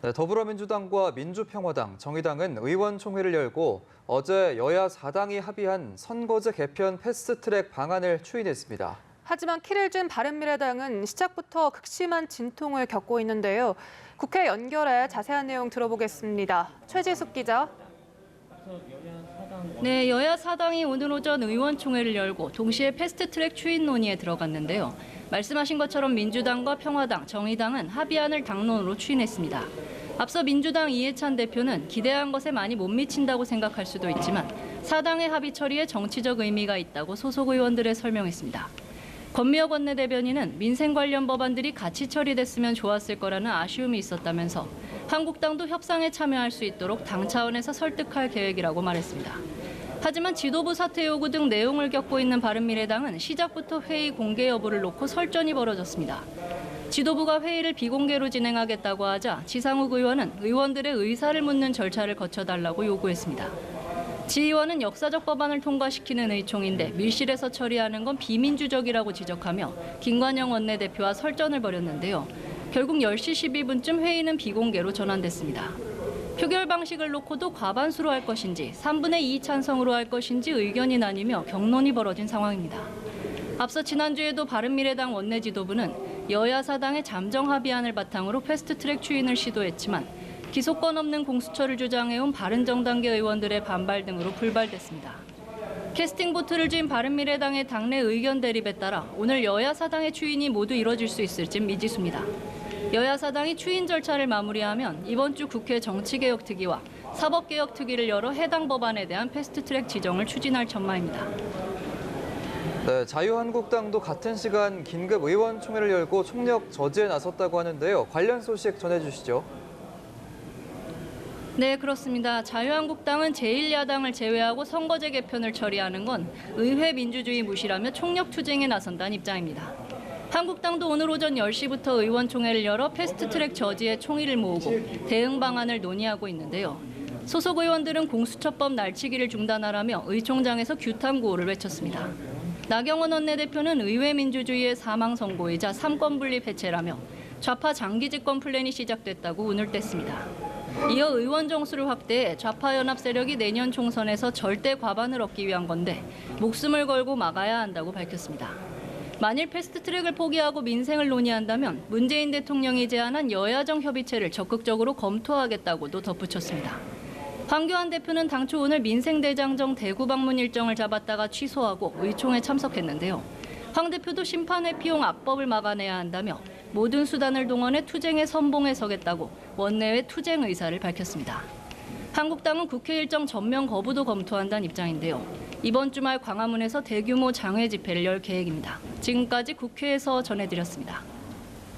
네, 더불어민주당과 민주평화당, 정의당은 의원총회를 열고 어제 여야 4당이 합의한 선거제 개편 패스트트랙 방안을 추인했습니다. 하지만 키를 준 바른미래당은 시작부터 극심한 진통을 겪고 있는데요. 국회 연결해 자세한 내용 들어보겠습니다. 최지숙 기자. 네, 여야 4당이 오늘 오전 의원총회를 열고 동시에 패스트트랙 추인 논의에 들어갔는데요. 말씀하신 것처럼 민주당과 평화당, 정의당은 합의안을 당론으로 추인했습니다. 앞서 민주당 이해찬 대표는 기대한 것에 많이 못 미친다고 생각할 수도 있지만 4당의 합의 처리에 정치적 의미가 있다고 소속 의원들에 설명했습니다. 권미혁 원내대변인은 민생 관련 법안들이 같이 처리됐으면 좋았을 거라는 아쉬움이 있었다면서 한국당도 협상에 참여할 수 있도록 당 차원에서 설득할 계획이라고 말했습니다. 하지만 지도부 사퇴 요구 등 내용을 겪고 있는 바른미래당은 시작부터 회의 공개 여부를 놓고 설전이 벌어졌습니다. 지도부가 회의를 비공개로 진행하겠다고 하자 지상욱 의원은 의원들의 의사를 묻는 절차를 거쳐달라고 요구했습니다. 지 의원은 역사적 법안을 통과시키는 의총인데 밀실에서 처리하는 건 비민주적이라고 지적하며 김관영 원내대표와 설전을 벌였는데요. 결국 10시 12분쯤 회의는 비공개로 전환됐습니다. 표결 방식을 놓고도 과반수로 할 것인지 3분의 2 찬성으로 할 것인지 의견이 나뉘며 격론이 벌어진 상황입니다. 앞서 지난주에도 바른미래당 원내 지도부는 여야 4당의 잠정 합의안을 바탕으로 패스트트랙 추인을 시도했지만 기소권 없는 공수처를 주장해온 바른정당계 의원들의 반발 등으로 불발됐습니다. 캐스팅 보트를 쥔 바른미래당의 당내 의견 대립에 따라 오늘 여야 4당의 추인이 모두 이뤄질 수 있을지 미지수입니다. 여야 4당이 추인 절차를 마무리하면 이번 주 국회 정치개혁특위와 사법개혁특위를 열어 해당 법안에 대한 패스트트랙 지정을 추진할 전망입니다. 네, 자유한국당도 같은 시간 긴급 의원총회를 열고 총력 저지에 나섰다고 하는데요. 관련 소식 전해주시죠. 네, 그렇습니다. 자유한국당은 제1야당을 제외하고 선거제 개편을 처리하는 건 의회 민주주의 무시라며 총력 투쟁에 나선다는 입장입니다. 한국당도 오늘 오전 10시부터 의원총회를 열어 패스트트랙 저지에 총의를 모으고 대응 방안을 논의하고 있는데요. 소속 의원들은 공수처법 날치기를 중단하라며 의총장에서 규탄 구호를 외쳤습니다. 나경원 원내대표는 의회 민주주의의 사망 선고이자 삼권 분립 해체라며 좌파 장기 집권 플랜이 시작됐다고 운을 뗐습니다. 이어 의원 정수를 확대해 좌파 연합 세력이 내년 총선에서 절대 과반을 얻기 위한 건데 목숨을 걸고 막아야 한다고 밝혔습니다. 만일 패스트트랙을 포기하고 민생을 논의한다면 문재인 대통령이 제안한 여야정 협의체를 적극적으로 검토하겠다고도 덧붙였습니다. 황교안 대표는 당초 오늘 민생대장정 대구 방문 일정을 잡았다가 취소하고 의총에 참석했는데요. 황 대표도 심판회피용 악법을 막아내야 한다며 모든 수단을 동원해 투쟁에 선봉에 서겠다고 원내외 투쟁 의사를 밝혔습니다. 한국당은 국회 일정 전면 거부도 검토한다는 입장인데요. 이번 주말 광화문에서 대규모 장외 집회를 열 계획입니다. 지금까지 국회에서 전해드렸습니다.